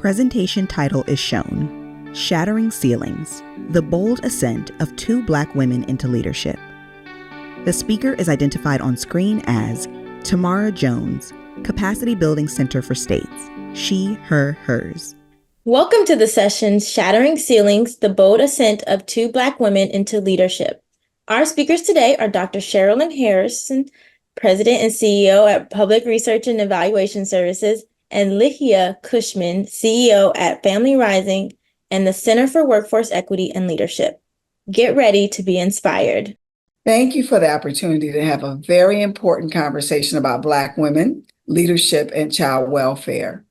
presentation title is shown, Shattering Ceilings, the bold ascent of two Black women into leadership. The speaker is identified on screen as Tamara Jones, Capacity Building Center for States, she, her, hers. Welcome to the session, Shattering Ceilings, the bold ascent of two Black women into leadership. Our speakers today are Dr. Sherilyn Harrison, President and CEO at Public Research and Evaluation Services, and Lihia Cushman, CEO at Family Rising and the Center for Workforce Equity and Leadership. Get ready to be inspired. Thank you for the opportunity to have a very important conversation about Black women, leadership, and child welfare.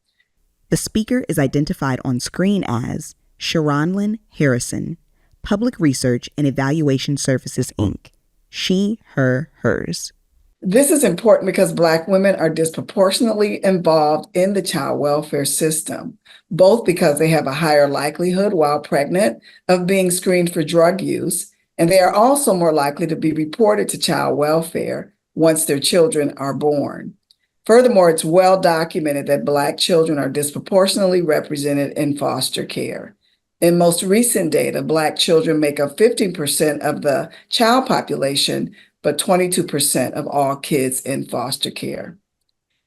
The speaker is identified on screen as Sherilyn Harrison, Public Research and Evaluation Services, Inc., she, her, hers. This is important because Black women are disproportionately involved in the child welfare system, both because they have a higher likelihood while pregnant of being screened for drug use, and they are also more likely to be reported to child welfare once their children are born. Furthermore, it's well documented that Black children are disproportionately represented in foster care. In most recent data, Black children make up 15% of the child population, but 22% of all kids in foster care.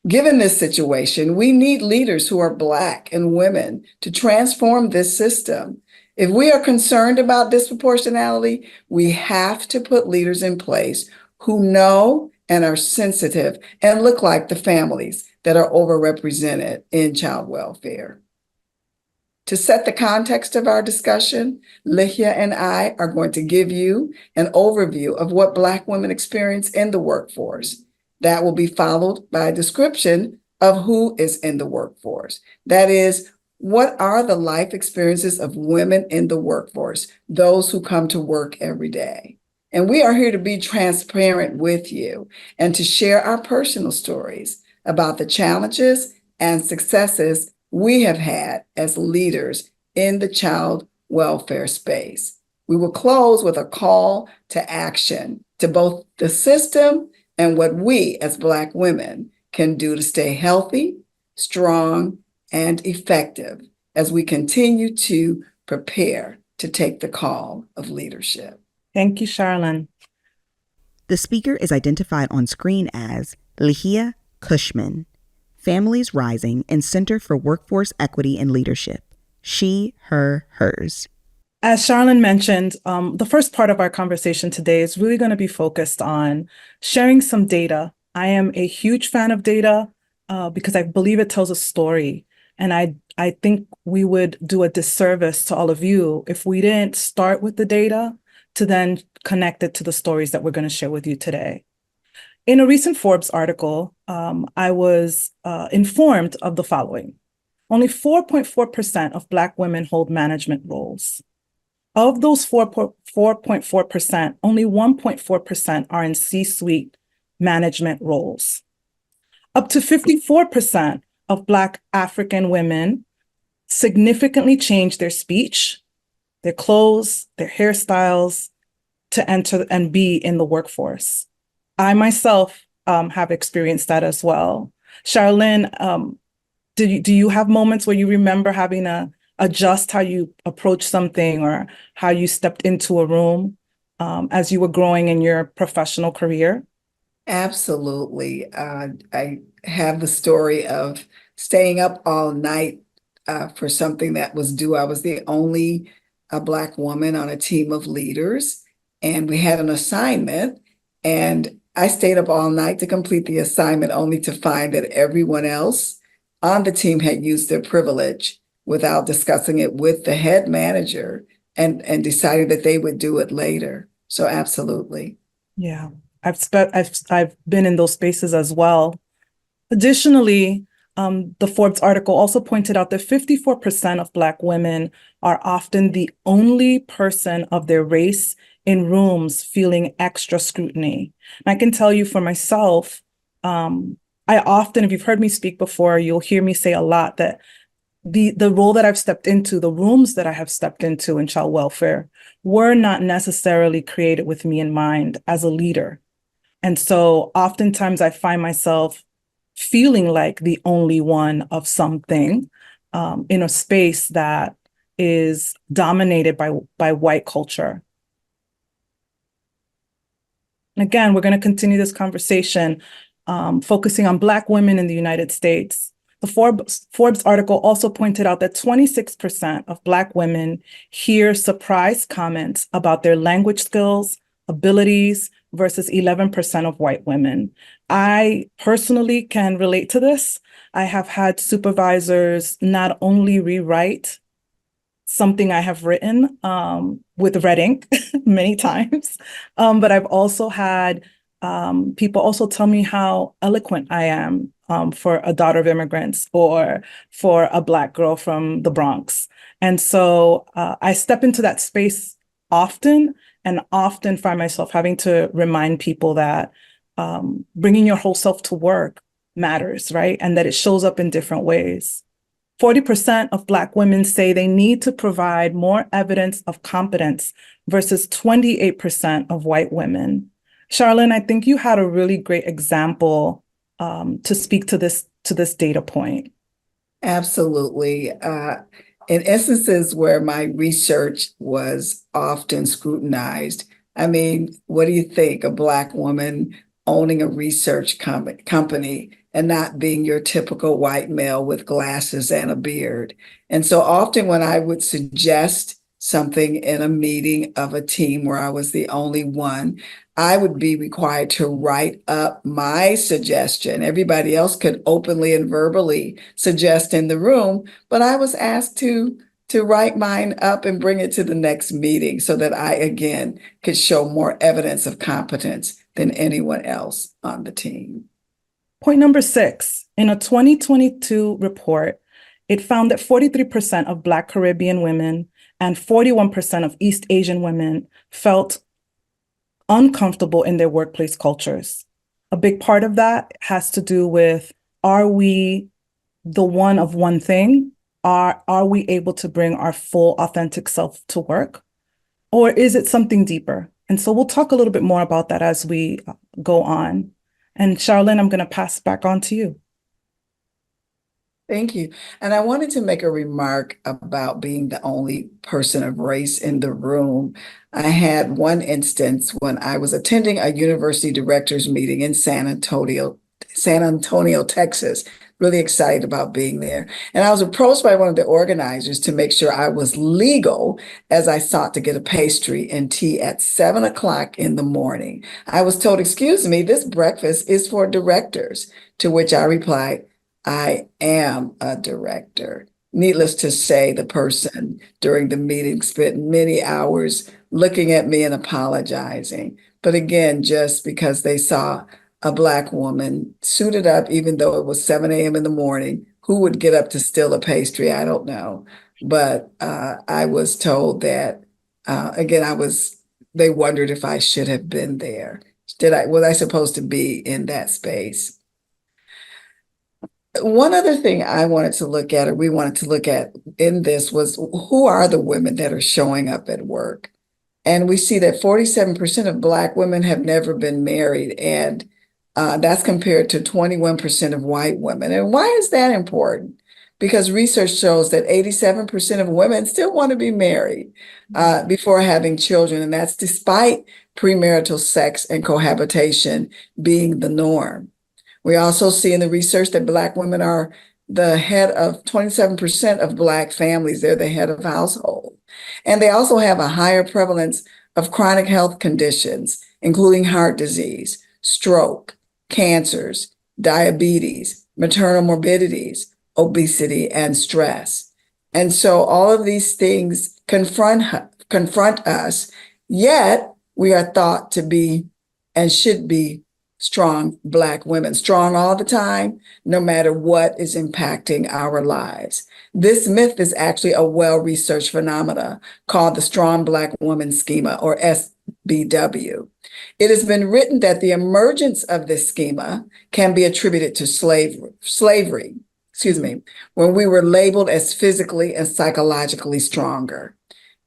Given this situation, we need leaders who are Black and women to transform this system. If we are concerned about disproportionality, we have to put leaders in place who know and are sensitive and look like the families that are overrepresented in child welfare. To set the context of our discussion, Lihia and I are going to give you an overview of what Black women experience in the workforce. That will be followed by a description of who is in the workforce. That is, what are the life experiences of women in the workforce, those who come to work every day? And we are here to be transparent with you and to share our personal stories about the challenges and successes we have had as leaders in the child welfare space. We will close with a call to action to both the system and what we as Black women can do to stay healthy, strong, and effective as we continue to prepare to take the call of leadership. Thank you, Sherilyn. The speaker is identified on screen as Lihia Cushman, Families Rising and Center for Workforce Equity and Leadership, she, her, hers. As Sherilyn mentioned, the first part of our conversation today is really going to be focused on sharing some data. I am a huge fan of data because I believe it tells a story. And I think we would do a disservice to all of you if we didn't start with the data to then connect it to the stories that we're going to share with you today. In a recent Forbes article, I was informed of the following. Only 4.4% of Black women hold management roles. Of those 4.4%, only 1.4% are in C-suite management roles. Up to 54% of Black African women significantly change their speech, their clothes, their hairstyles to enter and be in the workforce. I myself have experienced that as well. Sherilyn, do you have moments where you remember having to adjust how you approach something or how you stepped into a room as you were growing in your professional career? Absolutely. I have the story of staying up all night for something that was due. I was the only Black woman on a team of leaders, and we had an assignment, and I stayed up all night to complete the assignment only to find that everyone else on the team had used their privilege without discussing it with the head manager and deciding that they would do it later. So absolutely. Yeah, I've been in those spaces as well. Additionally, the Forbes article also pointed out that 54% of Black women are often the only person of their race in rooms feeling extra scrutiny. And I can tell you for myself, I often, if you've heard me speak before, you'll hear me say a lot that the role that I've stepped into, the rooms that I have stepped into in child welfare were not necessarily created with me in mind as a leader. And so oftentimes I find myself feeling like the only one of something in a space that is dominated by white culture. And again, we're going to continue this conversation focusing on Black women in the United States. The Forbes article also pointed out that 26% of Black women hear surprise comments about their language skills, abilities, versus 11% of white women. I personally can relate to this. I have had supervisors not only rewrite something I have written with red ink many times, but I've also had people also tell me how eloquent I am for a daughter of immigrants or for a Black girl from the Bronx. And so I step into that space often and often find myself having to remind people that bringing your whole self to work matters, right? And that it shows up in different ways. 40% of Black women say they need to provide more evidence of competence versus 28% of white women. Charlene, I think you had a really great example to speak to this data point. Absolutely. In instances where my research was often scrutinized, I mean, what do you think? A Black woman owning a research company and not being your typical white male with glasses and a beard. And so often when I would suggest something in a meeting of a team where I was the only one, I would be required to write up my suggestion. Everybody else could openly and verbally suggest in the room, but I was asked to write mine up and bring it to the next meeting so that I, again, could show more evidence of competence than anyone else on the team. Point number 6, in a 2022 report, it found that 43% of Black Caribbean women and 41% of East Asian women felt uncomfortable in their workplace cultures. A big part of that has to do with, are we the one of one thing? Are we able to bring our full authentic self to work? Or is it something deeper? And so we'll talk a little bit more about that as we go on. And Charlene, I'm going to pass back on to you. Thank you. And I wanted to make a remark about being the only person of race in the room. I had one instance when I was attending a university directors meeting in San Antonio, Texas. Really excited about being there. And I was approached by one of the organizers to make sure I was legal as I sought to get a pastry and tea at 7 o'clock in the morning. I was told, excuse me, this breakfast is for directors, to which I replied, I am a director. Needless to say, the person during the meeting spent many hours looking at me and apologizing. But again, just because they saw a Black woman suited up, even though it was 7 a.m. in the morning, who would get up to steal a pastry? I don't know. But I was told that, again, they wondered if I should have been there. Was I supposed to be in that space? One other thing I wanted to look at, or we wanted to look at in this, was who are the women that are showing up at work? And we see that 47% of Black women have never been married, and that's compared to 21% of white women. And why is that important? Because research shows that 87% of women still want to be married before having children, and that's despite premarital sex and cohabitation being the norm. We also see in the research that Black women are the head of 27% of Black families. They're the head of household. And they also have a higher prevalence of chronic health conditions, including heart disease, stroke, cancers, diabetes, maternal morbidities, obesity, and stress. And so all of these things confront us, yet we are thought to be and should be strong Black women, strong all the time, no matter what is impacting our lives. This myth is actually a well-researched phenomena called the Strong Black Woman Schema, or SBW. It has been written that the emergence of this schema can be attributed to slavery, when we were labeled as physically and psychologically stronger.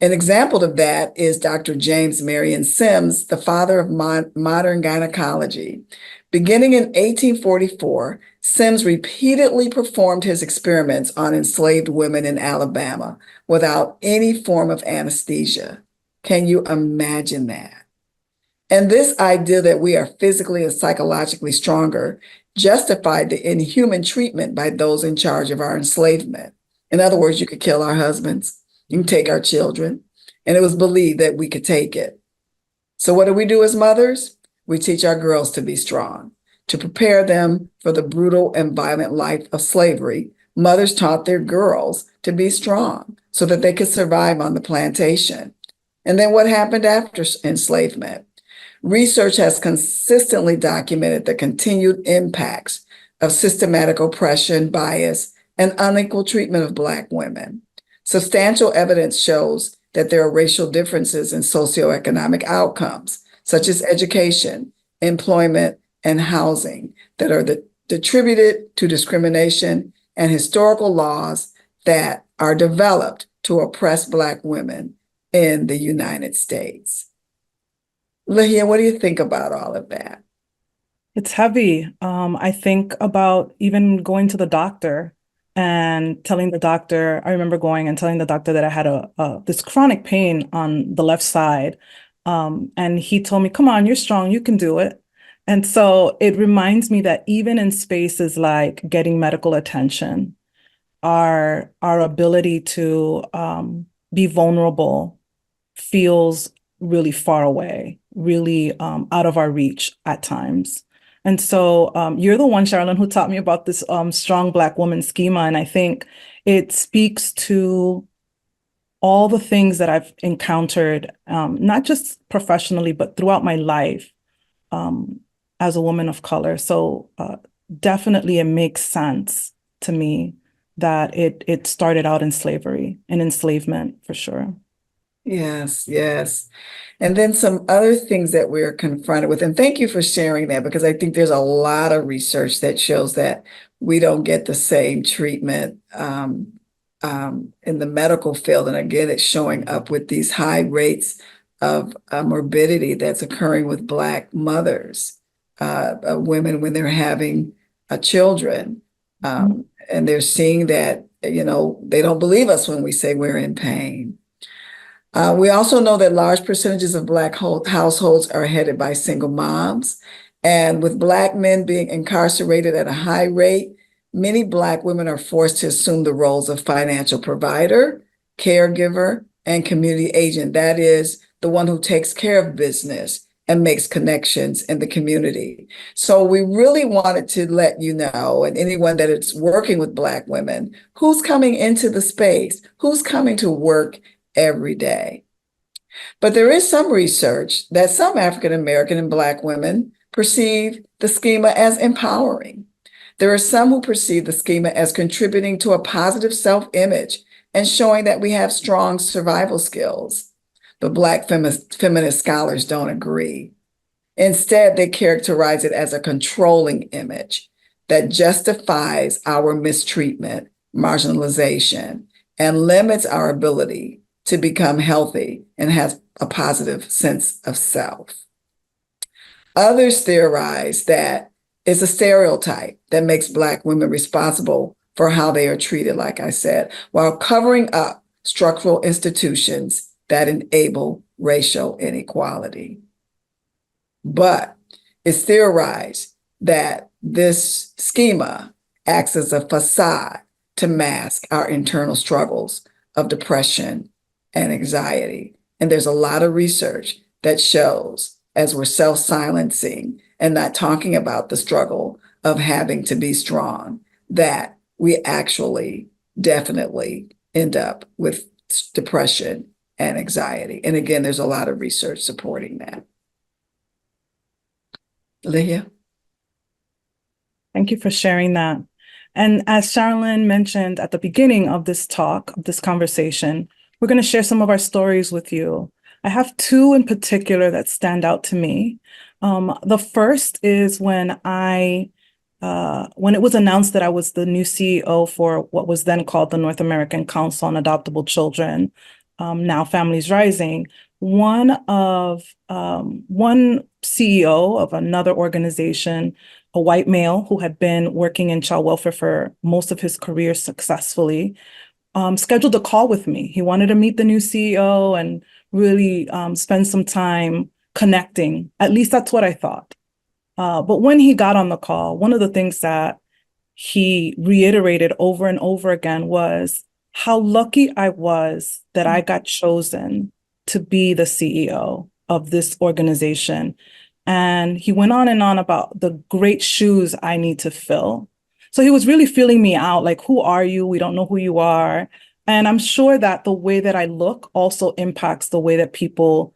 An example of that is Dr. James Marion Sims, the father of modern gynecology. Beginning in 1844, Sims repeatedly performed his experiments on enslaved women in Alabama without any form of anesthesia. Can you imagine that? And this idea that we are physically and psychologically stronger justified the inhuman treatment by those in charge of our enslavement. In other words, you could kill our husbands, you can take our children, and it was believed that we could take it. So what do we do as mothers? We teach our girls to be strong. To prepare them for the brutal and violent life of slavery, mothers taught their girls to be strong so that they could survive on the plantation. And then what happened after enslavement? Research has consistently documented the continued impacts of systematic oppression, bias, and unequal treatment of Black women. Substantial evidence shows that there are racial differences in socioeconomic outcomes, such as education, employment, and housing, that are attributed to discrimination and historical laws that are developed to oppress Black women in the United States. Lahia, what do you think about all of that? It's heavy. I think about even going to the doctor and telling the doctor, I remember going and telling the doctor that I had this chronic pain on the left side. And he told me, come on, you're strong, you can do it. And so it reminds me that even in spaces like getting medical attention, our ability to be vulnerable feels really far away, really out of our reach at times. And so you're the one, Sherilyn, who taught me about this strong Black woman schema. And I think it speaks to all the things that I've encountered, not just professionally, but throughout my life as a woman of color. So definitely it makes sense to me that it started out in slavery and enslavement for sure. Yes, yes. And then some other things that we're confronted with, and thank you for sharing that, because I think there's a lot of research that shows that we don't get the same treatment in the medical field. And again, it's showing up with these high rates of morbidity that's occurring with Black mothers, women when they're having children. And they're seeing that, they don't believe us when we say we're in pain. We also know that large percentages of Black households are headed by single moms. And with Black men being incarcerated at a high rate, many Black women are forced to assume the roles of financial provider, caregiver, and community agent. That is the one who takes care of business and makes connections in the community. So we really wanted to let you know, and anyone that is working with Black women, who's coming into the space, who's coming to work every day. But there is some research that some African American and Black women perceive the schema as empowering. There are some who perceive the schema as contributing to a positive self-image and showing that we have strong survival skills. But Black feminist scholars don't agree. Instead, they characterize it as a controlling image that justifies our mistreatment, marginalization, and limits our ability to become healthy and have a positive sense of self. Others theorize that it's a stereotype that makes Black women responsible for how they are treated, like I said, while covering up structural institutions that enable racial inequality. But it's theorized that this schema acts as a facade to mask our internal struggles of depression and anxiety. And there's a lot of research that shows, as we're self-silencing and not talking about the struggle of having to be strong, that we actually definitely end up with depression and anxiety. And again, there's a lot of research supporting that. Leah? Thank you for sharing that. And as Sherilyn mentioned at the beginning of this talk, of this conversation, we're going to share some of our stories with you. I have two in particular that stand out to me. The first is when it was announced that I was the new CEO for what was then called the North American Council on Adoptable Children, now Families Rising. One CEO of another organization a white male who had been working in child welfare for most of his career successfully, scheduled a call with me. He wanted to meet the new CEO and really spend some time connecting. At least that's what I thought. But when he got on the call, one of the things that he reiterated over and over again was how lucky I was that I got chosen to be the CEO of this organization. And he went on and on about the great shoes I need to fill. So he was really feeling me out, like, who are you? We don't know who you are. And I'm sure that the way that I look also impacts the way that people,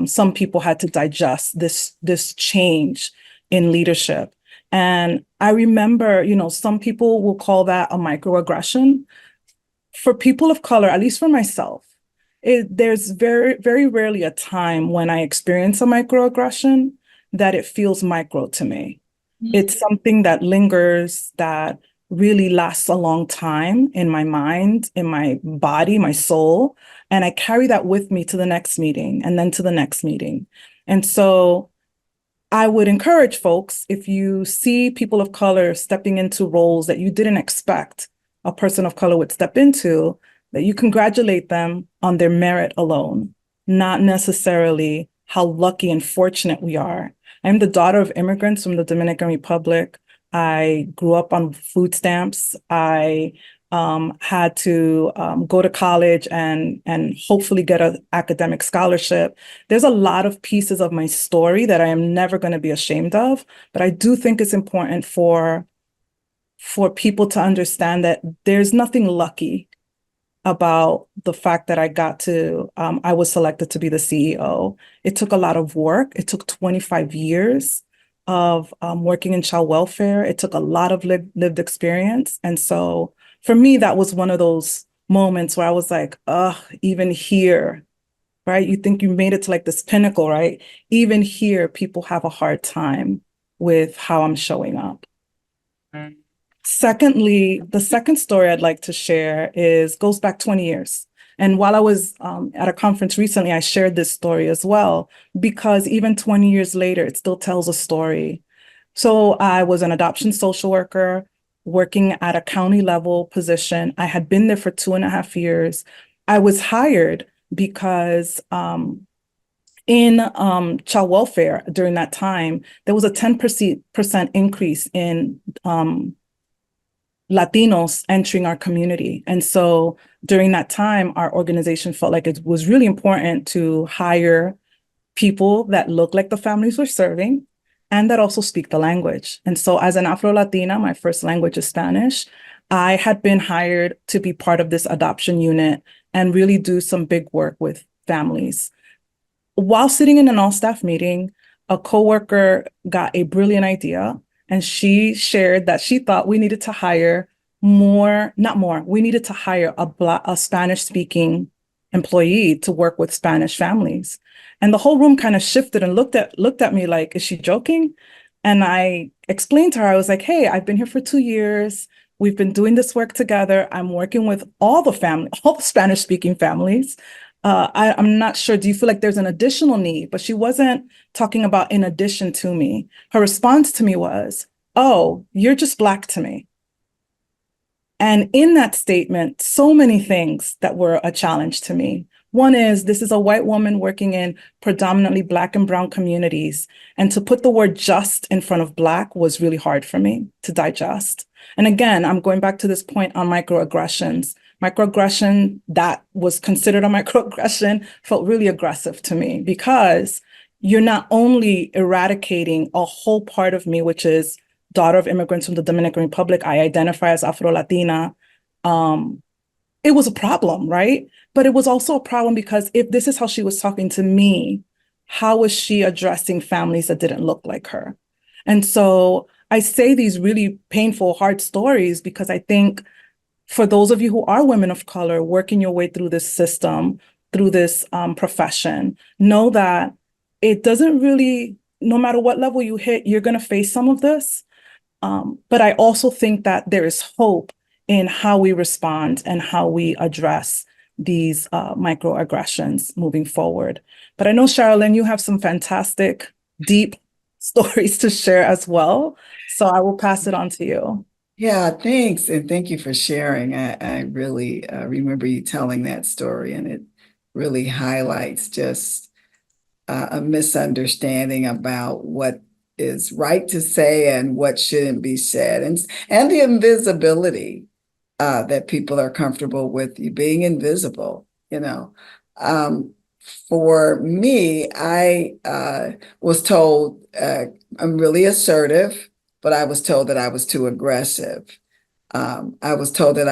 some people had to digest this change in leadership. And I remember, some people will call that a microaggression. For people of color, at least for myself, there's very, very rarely a time when I experience a microaggression that it feels micro to me. It's something that lingers, that really lasts a long time in my mind, in my body, my soul. And I carry that with me to the next meeting and then to the next meeting. And so I would encourage folks, if you see people of color stepping into roles that you didn't expect a person of color would step into, that you congratulate them on their merit alone, not necessarily how lucky and fortunate we are. I'm the daughter of immigrants from the Dominican Republic. I grew up on food stamps. I had to go to college and hopefully get an academic scholarship. There's a lot of pieces of my story that I am never going to be ashamed of, but I do think it's important for people to understand that there's nothing lucky about the fact that I was selected to be the CEO. It took a lot of work. It took 25 years of working in child welfare. It took a lot of lived experience. And so for me, that was one of those moments where I was like, even here, right? You think you made it to like this pinnacle, right? Even here, people have a hard time with how I'm showing up. Secondly, the second story I'd like to share goes back 20 years. And while I was at a conference recently, I shared this story as well, because even 20 years later, it still tells a story. So I was an adoption social worker working at a county level position. I had been there for 2.5 years. I was hired because in child welfare during that time, there was a 10% increase in Latinos entering our community. And so during that time, our organization felt like it was really important to hire people that look like the families we're serving and that also speak the language. And so as an Afro-Latina, my first language is Spanish, I had been hired to be part of this adoption unit and really do some big work with families. While sitting in an all-staff meeting, a coworker got a brilliant idea, and she shared that she thought we needed to hire we needed to hire a Spanish-speaking employee to work with Spanish families. And the whole room kind of shifted and looked at me like, is she joking? And I explained to her, I was like, hey, I've been here for 2 years. We've been doing this work together. I'm working with all the Spanish-speaking families. I'm not sure, do you feel like there's an additional need? But she wasn't talking about in addition to me. Her response to me was, oh, you're just Black to me. And in that statement, so many things that were a challenge to me. One is, this is a white woman working in predominantly Black and brown communities. And to put the word just in front of Black was really hard for me to digest. And again, I'm going back to this point on microaggressions. Microaggression that was considered a microaggression felt really aggressive to me, because you're not only eradicating a whole part of me, which is daughter of immigrants from the Dominican Republic. I identify as Afro-Latina. It was a problem, right? But it was also a problem because if this is how she was talking to me, how was she addressing families that didn't look like her? And so I say these really painful, hard stories because I think for those of you who are women of color working your way through this system, through this profession, know that it doesn't really, no matter what level you hit, you're going to face some of this. But I also think that there is hope in how we respond and how we address these microaggressions moving forward. But I know, Sherilyn, you have some fantastic, deep stories to share as well. So I will pass it on to you. Yeah, thanks. And thank you for sharing. I really remember you telling that story, and it really highlights just a misunderstanding about what is right to say and what shouldn't be said, and the invisibility that people are comfortable with you being invisible, you know. Um, for me, I was told I'm really assertive, but I was told that I was too aggressive. I was told that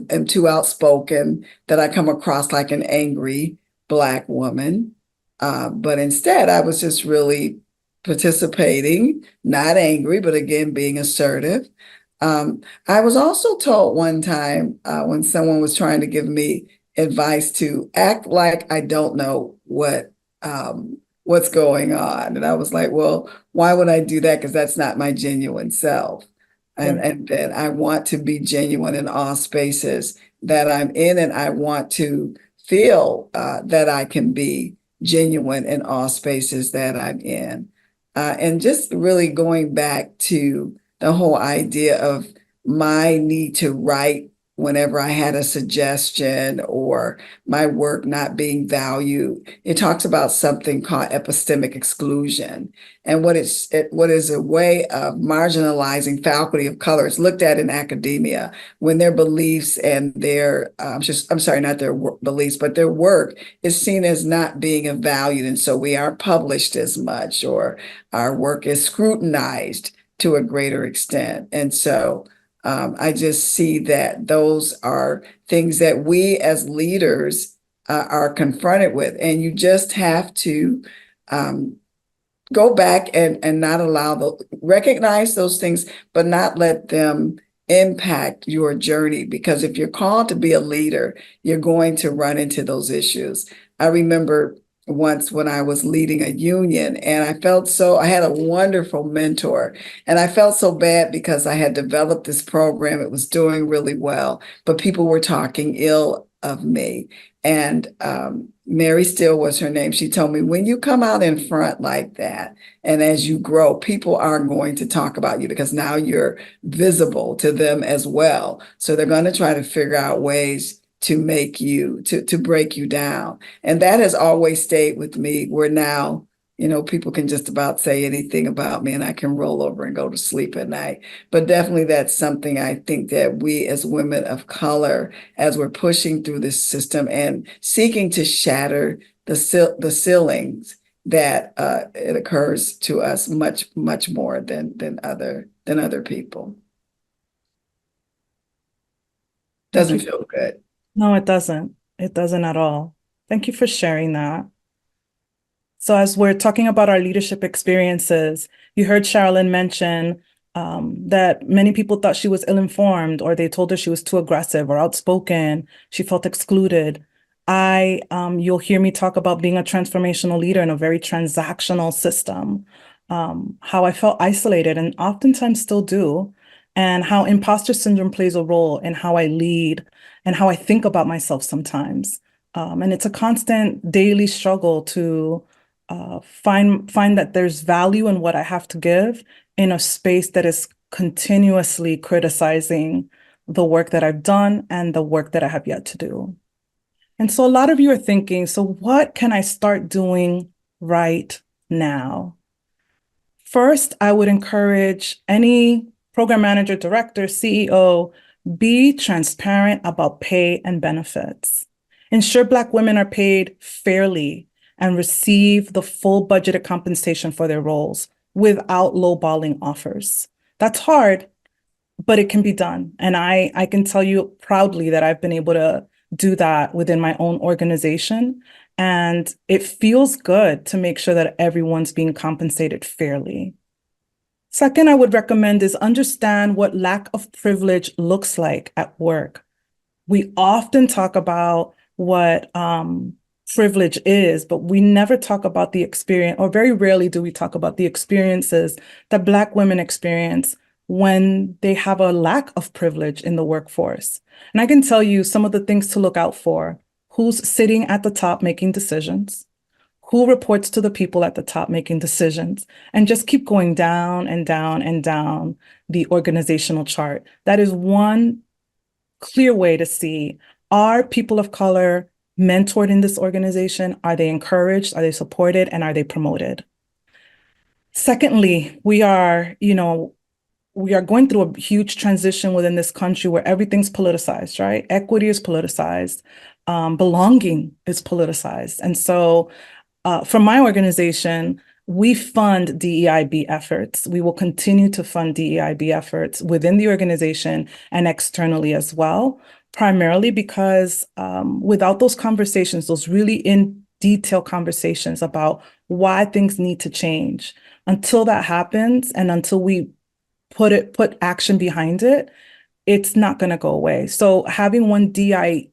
am too outspoken, that I come across like an angry Black woman. But instead, I was just really participating, not angry, but again, being assertive. I was also told one time when someone was trying to give me advice to act like I don't know what's going on. And I was like, well, why would I do that? Because that's not my genuine self. Yeah. And that I want to be genuine in all spaces that I'm in, and I want to feel that I can be genuine in all spaces that I'm in. And just really going back to the whole idea of my need to write whenever I had a suggestion or my work not being valued. It talks about something called epistemic exclusion. And what is a way of marginalizing faculty of color. It's looked at in academia when their beliefs and their, I'm sorry, not their beliefs, but their work is seen as not being valued. And so we aren't published as much, or our work is scrutinized to a greater extent. And so I just see that those are things that we as leaders are confronted with. And you just have to go back and not recognize those things, but not let them impact your journey. Because if you're called to be a leader, you're going to run into those issues. I remember once when I was leading a union, and I had a wonderful mentor, and I felt so bad because I had developed this program. It was doing really well, but people were talking ill of me. And Mary Steele was her name. She told me, when you come out in front like that, and as you grow, people are going to talk about you because now you're visible to them as well. So they're going to try to figure out ways to make you, to break you down. And that has always stayed with me, where now, people can just about say anything about me and I can roll over and go to sleep at night. But definitely that's something I think that we as women of color, as we're pushing through this system and seeking to shatter the ceilings, that it occurs to us much, much more than other people. Doesn't feel good. No, it doesn't. It doesn't at all. Thank you for sharing that. So as we're talking about our leadership experiences, you heard Sherilyn mention that many people thought she was ill-informed, or they told her she was too aggressive or outspoken. She felt excluded. You'll hear me talk about being a transformational leader in a very transactional system, how I felt isolated and oftentimes still do, and how imposter syndrome plays a role in how I lead and how I think about myself sometimes. And it's a constant daily struggle to find that there's value in what I have to give in a space that is continuously criticizing the work that I've done and the work that I have yet to do. And so a lot of you are thinking, so what can I start doing right now? First, I would encourage any program manager, director, CEO, be transparent about pay and benefits. Ensure Black women are paid fairly and receive the full budgeted compensation for their roles without lowballing offers. That's hard, but it can be done. And I can tell you proudly that I've been able to do that within my own organization. And it feels good to make sure that everyone's being compensated fairly. Second, I would recommend is understand what lack of privilege looks like at work. We often talk about what privilege is, but we never talk about the experience, or very rarely do we talk about the experiences that Black women experience when they have a lack of privilege in the workforce. And I can tell you some of the things to look out for: who's sitting at the top making decisions, who reports to the people at the top making decisions, and just keep going down and down and down the organizational chart. That is one clear way to see, are people of color mentored in this organization? Are they encouraged? Are they supported? And are they promoted? Secondly, we are going through a huge transition within this country where everything's politicized, right? Equity is politicized, belonging is politicized. And so from my organization, we fund DEIB efforts. We will continue to fund DEIB efforts within the organization and externally as well, primarily because without those conversations, those really in detail conversations about why things need to change, until that happens and until we put action behind it, it's not going to go away. So having one DEIB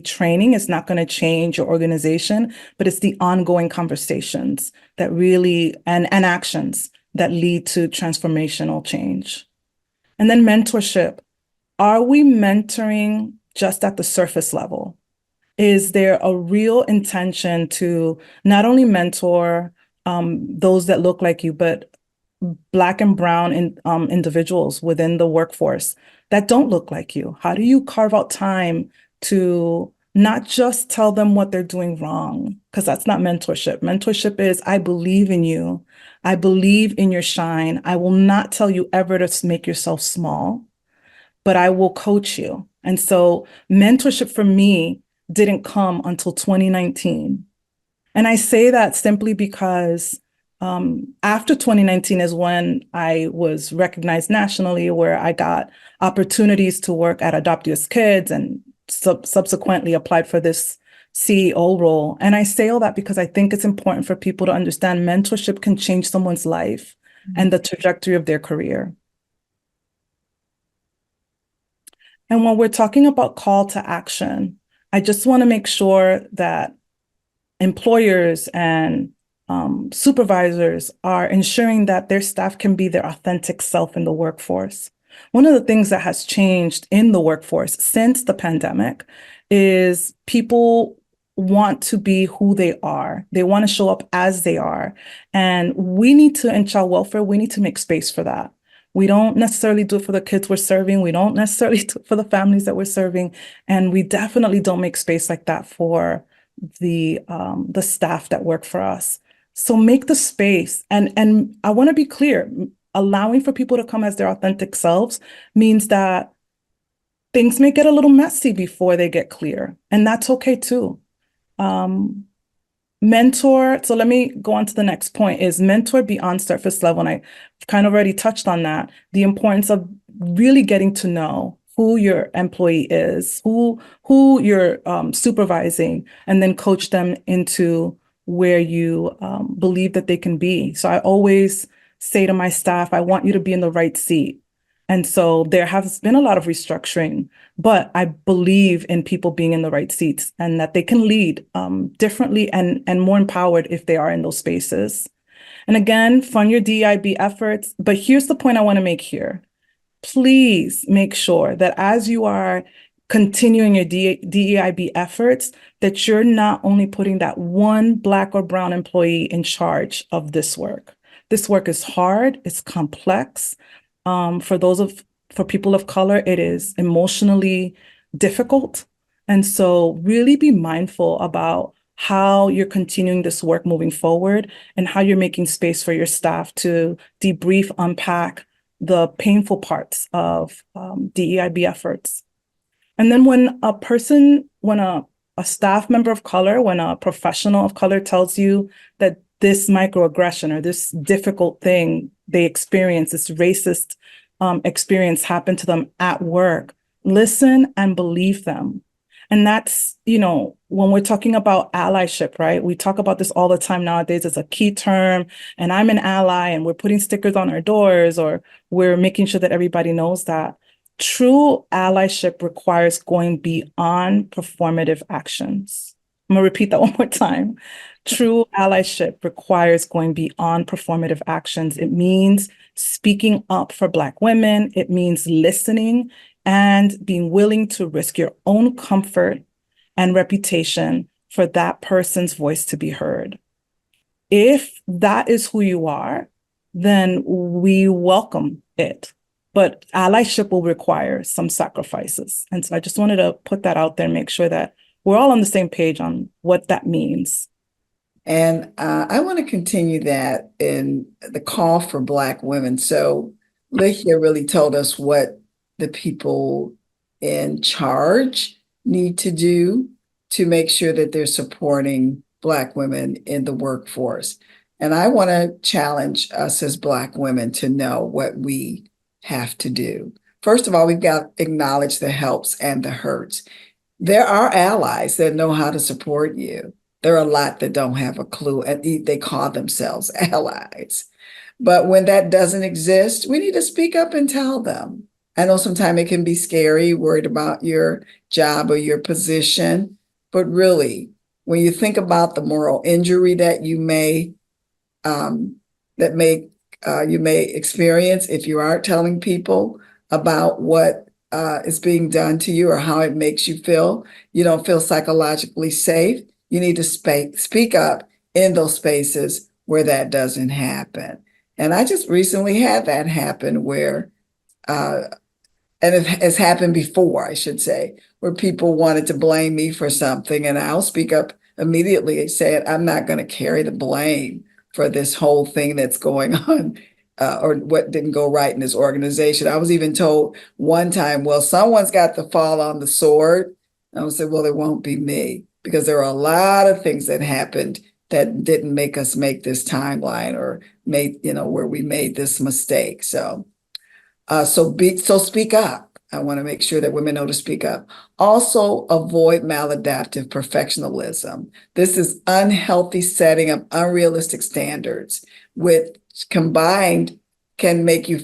training is not going to change your organization, but it's the ongoing conversations that really, and actions that lead to transformational change. And then mentorship. Are we mentoring just at the surface level? Is there a real intention to not only mentor those that look like you, but Black and brown individuals within the workforce that don't look like you? How do you carve out time to not just tell them what they're doing wrong? Because that's not mentorship. Mentorship is, I believe in you. I believe in your shine. I will not tell you ever to make yourself small, but I will coach you. And so mentorship for me didn't come until 2019. And I say that simply because after 2019 is when I was recognized nationally, where I got opportunities to work at Adopt U.S. Kids and subsequently applied for this CEO role. And I say all that because I think it's important for people to understand mentorship can change someone's life and the trajectory of their career. And when we're talking about call to action, I just want to make sure that employers and supervisors are ensuring that their staff can be their authentic self in the workforce. One of the things that has changed in the workforce since the pandemic is people want to be who they are. They want to show up as they are. And we need to, in child welfare, we need to make space for that. We don't necessarily do it for the kids we're serving. We don't necessarily do it for the families that we're serving. And we definitely don't make space like that for the staff that work for us. So make the space. And I want to be clear, allowing for people to come as their authentic selves means that things may get a little messy before they get clear. And that's okay too. Mentor, so let me go on to the next point, is mentor beyond surface level. And I kind of already touched on that, the importance of really getting to know who your employee is, who you're supervising, and then coach them into where you believe that they can be. So I always say to my staff, I want you to be in the right seat. And so there has been a lot of restructuring, but I believe in people being in the right seats and that they can lead differently and more empowered if they are in those spaces. And again, fund your DEIB efforts. But here's the point I want to make here. Please make sure that as you are continuing your DEIB efforts, that you're not only putting that one Black or brown employee in charge of this work. This work is hard, it's complex. For people of color, it is emotionally difficult. And so really be mindful about how you're continuing this work moving forward and how you're making space for your staff to debrief, unpack the painful parts of DEIB efforts. And then when a staff member of color, when a professional of color tells you that this microaggression or this difficult thing they experience, this racist experience happened to them at work, listen and believe them. And that's, when we're talking about allyship, right? We talk about this all the time nowadays. It's a key term, and I'm an ally, and we're putting stickers on our doors, or we're making sure that everybody knows that. True allyship requires going beyond performative actions. I'm going to repeat that one more time. True allyship requires going beyond performative actions. It means speaking up for Black women. It means listening and being willing to risk your own comfort and reputation for that person's voice to be heard. If that is who you are, then we welcome it. But allyship will require some sacrifices. And so I just wanted to put that out there and make sure that we're all on the same page on what that means. And I want to continue that in the call for Black women. So Lithia really told us what the people in charge need to do to make sure that they're supporting Black women in the workforce. And I want to challenge us as Black women to know what we have to do. First of all, we've got to acknowledge the helps and the hurts. There are allies that know how to support you. There are a lot that don't have a clue, and they call themselves allies. But when that doesn't exist, we need to speak up and tell them. I know sometimes it can be scary, worried about your job or your position, but really, when you think about the moral injury that you may experience if you aren't telling people about what is being done to you or how it makes you feel, you don't feel psychologically safe. You need to speak up in those spaces where that doesn't happen. And I just recently had that happen where, and it has happened before, I should say, where people wanted to blame me for something, and I'll speak up immediately and say, I'm not going to carry the blame for this whole thing that's going on or what didn't go right in this organization. I was even told one time, well, someone's got to fall on the sword. And I would say, well, it won't be me, because there are a lot of things that happened that didn't make us make this timeline or where we made this mistake. So speak up. I want to make sure that women know to speak up. Also, avoid maladaptive perfectionism. This is unhealthy setting of unrealistic standards, which combined can make you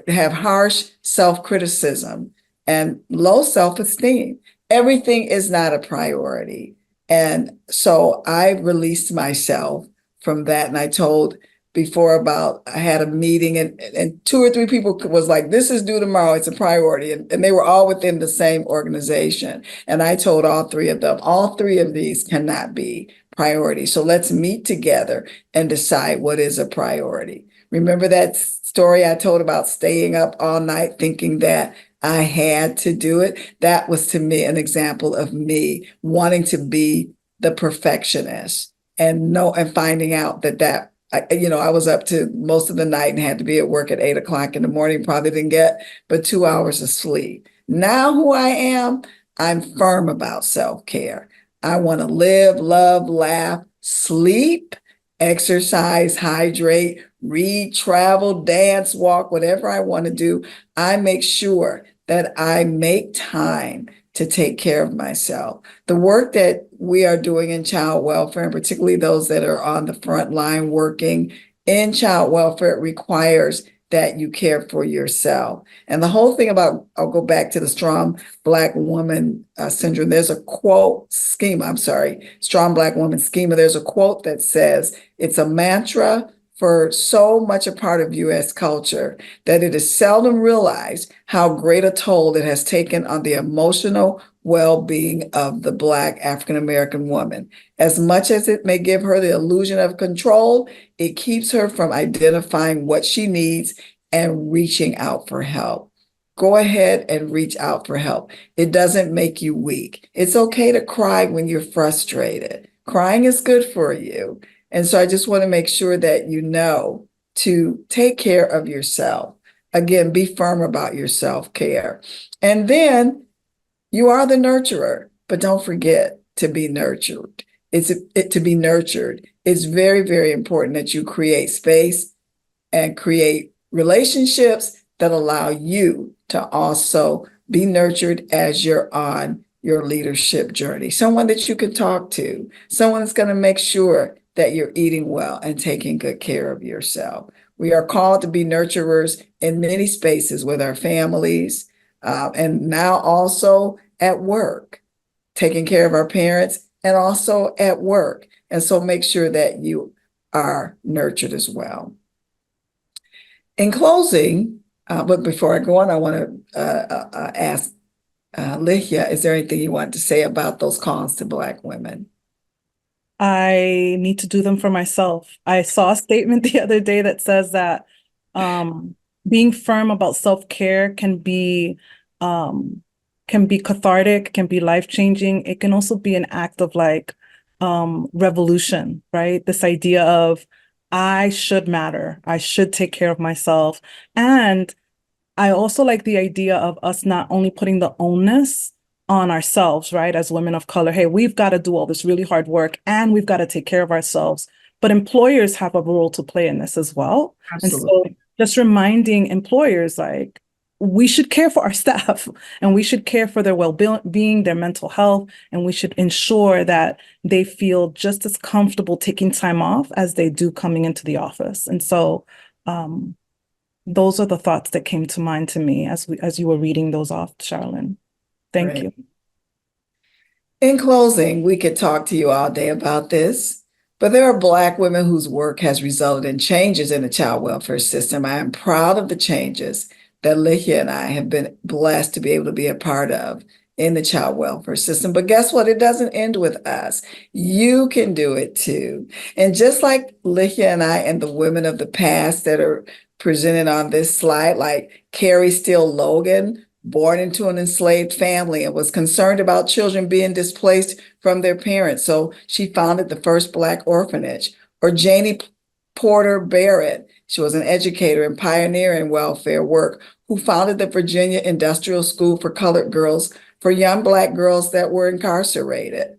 have harsh self-criticism and low self-esteem. Everything is not a priority. And so I released myself from that. And I told before about, I had a meeting and 2 or 3 people was like, this is due tomorrow, it's a priority. And they were all within the same organization. And I told all 3 of them, all 3 of these cannot be priorities. So let's meet together and decide what is a priority. Remember that story I told about staying up all night thinking that I had to do it? That was to me an example of me wanting to be the perfectionist and finding out that I was up to most of the night and had to be at work at 8 o'clock in the morning, probably didn't get but 2 hours of sleep. Now who I am, I'm firm about self-care. I want to live, love, laugh, sleep, exercise, hydrate, read, travel, dance, walk, whatever I want to do. I make sure that I make time to take care of myself. The work that we are doing in child welfare, and particularly those that are on the front line working in child welfare, requires that you care for yourself. And the whole thing about, I'll go back to the strong Black woman syndrome. There's a quote schema, strong Black woman schema. There's a quote that says, it's a mantra for so much a part of U.S. culture that it is seldom realized how great a toll it has taken on the emotional well-being of the Black African-American woman. As much as it may give her the illusion of control, it keeps her from identifying what she needs and reaching out for help. Go ahead and reach out for help. It doesn't make you weak. It's okay to cry when you're frustrated. Crying is good for you. And so I just want to make sure that you know to take care of yourself. Again, be firm about your self-care. And then you are the nurturer, but don't forget to be nurtured. To be nurtured. It's very, very important that you create space and create relationships that allow you to also be nurtured as you're on your leadership journey. Someone that you can talk to, someone that's going to make sure that you're eating well and taking good care of yourself. We are called to be nurturers in many spaces with our families, and now also at work, taking care of our parents and also at work. And so make sure that you are nurtured as well. In closing, but before I go on, I want to ask Lithia, is there anything you want to say about those calls to Black women? I need to do them for myself. I saw a statement the other day that says that being firm about self-care can be cathartic, can be life-changing. It can also be an act of like revolution, right? This idea of I should matter, I should take care of myself. And I also like the idea of us not only putting the onus on ourselves, right, as women of color. Hey, we've got to do all this really hard work and we've got to take care of ourselves. But employers have a role to play in this as well. And so Absolutely. just reminding employers, like, we should care for our staff and we should care for their well-being, their mental health, and we should ensure that they feel just as comfortable taking time off as they do coming into the office. And so, those are the thoughts that came to mind to me as you were reading those off, Charlene. Thank Great. you. In closing, we could talk to you all day about this, but there are Black women whose work has resulted in changes in the child welfare system. I am proud of the changes that Lithia and I have been blessed to be able to be a part of in the child welfare system. But guess what? It doesn't end with us. You can do it too. And just like Lithia and I and the women of the past that are presented on this slide, like Carrie Steele Logan, born into an enslaved family and was concerned about children being displaced from their parents. So she founded the first Black orphanage. Or Janie Porter Barrett, she was an educator and pioneer in welfare work who founded the Virginia Industrial School for Colored Girls for young Black girls that were incarcerated.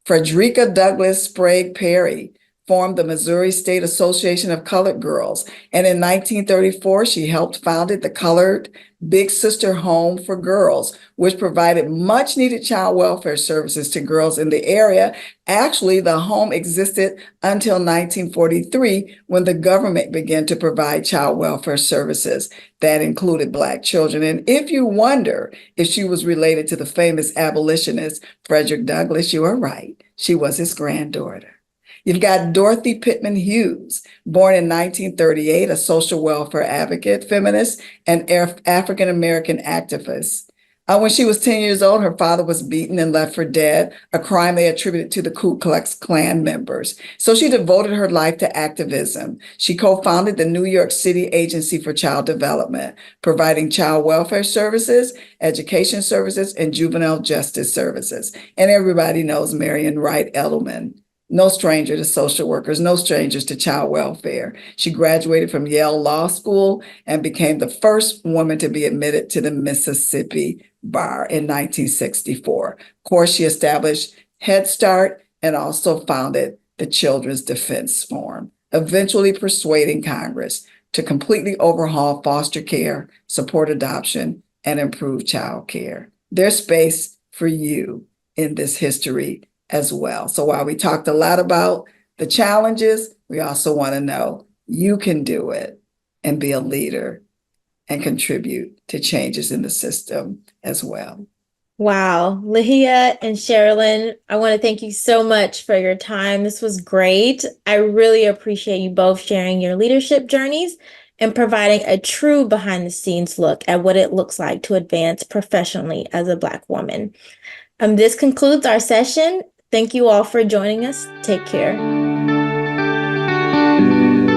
Frederica Douglass Sprague Perry formed the Missouri State Association of Colored Girls. And in 1934, she helped founded the Colored Big Sister Home for Girls, which provided much needed child welfare services to girls in the area. Actually, the home existed until 1943 when the government began to provide child welfare services that included Black children. And if you wonder if she was related to the famous abolitionist Frederick Douglass, you are right. She was his granddaughter. You've got Dorothy Pittman Hughes, born in 1938, a social welfare advocate, feminist, and African-American activist. When she was 10 years old, her father was beaten and left for dead, a crime they attributed to the Ku Klux Klan members. So she devoted her life to activism. She co-founded the New York City Agency for Child Development, providing child welfare services, education services, and juvenile justice services. And everybody knows Marian Wright Edelman. No stranger to social workers, no strangers to child welfare. She graduated from Yale Law School and became the first woman to be admitted to the Mississippi Bar in 1964. Of course, she established Head Start and also founded the Children's Defense Forum, eventually persuading Congress to completely overhaul foster care, support adoption, and improve child care. There's space for you in this history as well. So while we talked a lot about the challenges, we also want to know you can do it and be a leader and contribute to changes in the system as well. Wow, Lithia and Sherilyn, I want to thank you so much for your time. This was great. I really appreciate you both sharing your leadership journeys and providing a true behind the scenes look at what it looks like to advance professionally as a Black woman. This concludes our session. Thank you all for joining us. Take care.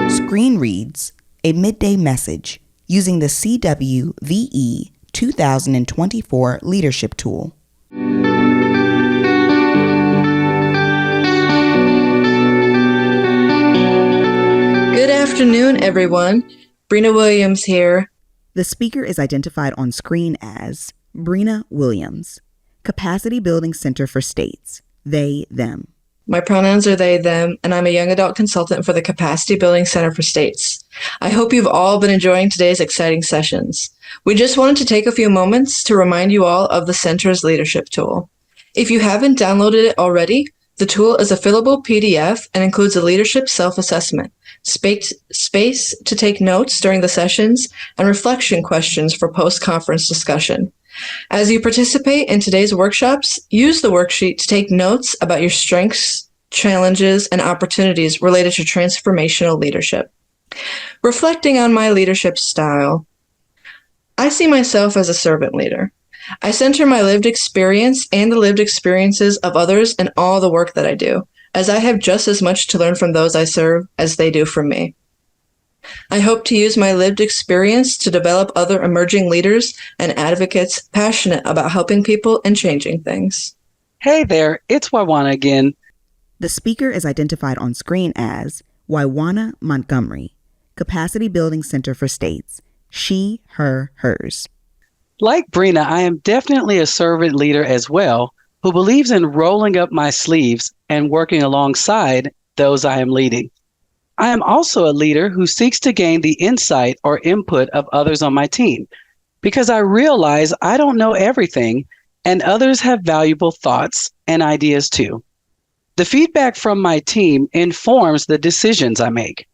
Screen Reads, a midday message using the CWVE 2024 Leadership Tool. Good afternoon, everyone. Brina Williams here. The speaker is identified on screen as Brina Williams, Capacity Building Center for States, they, them. My pronouns are they, them, and I'm a young adult consultant for the Capacity Building Center for States. I hope you've all been enjoying today's exciting sessions. We just wanted to take a few moments to remind you all of the center's leadership tool. If you haven't downloaded it already, the tool is a fillable PDF and includes a leadership self-assessment, space to take notes during the sessions, and reflection questions for post-conference discussion. As you participate in today's workshops, use the worksheet to take notes about your strengths, challenges, and opportunities related to transformational leadership. Reflecting on my leadership style, I see myself as a servant leader. I center my lived experience and the lived experiences of others in all the work that I do, as I have just as much to learn from those I serve as they do from me. I hope to use my lived experience to develop other emerging leaders and advocates passionate about helping people and changing things. Hey there, it's Waiwana again. The speaker is identified on screen as Waiwana Montgomery, Capacity Building Center for States, she, her, hers. Like Brina, I am definitely a servant leader as well, who believes in rolling up my sleeves and working alongside those I am leading. I am also a leader who seeks to gain the insight or input of others on my team, because I realize I don't know everything and others have valuable thoughts and ideas too. The feedback from my team informs the decisions I make.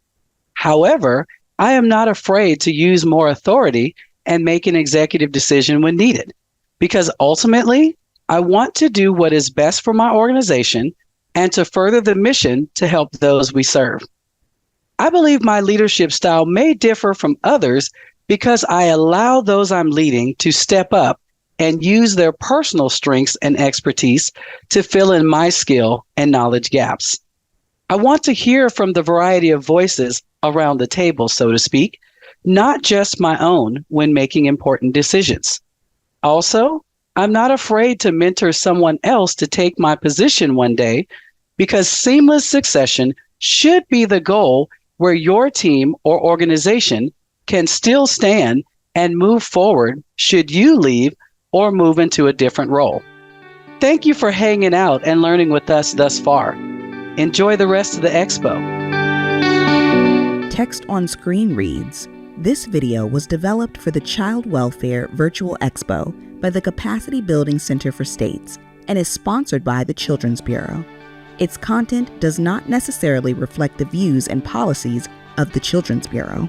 However, I am not afraid to use more authority and make an executive decision when needed, because ultimately, I want to do what is best for my organization and to further the mission to help those we serve. I believe my leadership style may differ from others because I allow those I'm leading to step up and use their personal strengths and expertise to fill in my skill and knowledge gaps. I want to hear from the variety of voices around the table, so to speak, not just my own when making important decisions. Also, I'm not afraid to mentor someone else to take my position one day, because seamless succession should be the goal where your team or organization can still stand and move forward should you leave or move into a different role. Thank you for hanging out and learning with us thus far. Enjoy the rest of the expo. Text on screen reads, "This video was developed for the Child Welfare Virtual Expo by the Capacity Building Center for States and is sponsored by the Children's Bureau. Its content does not necessarily reflect the views and policies of the Children's Bureau."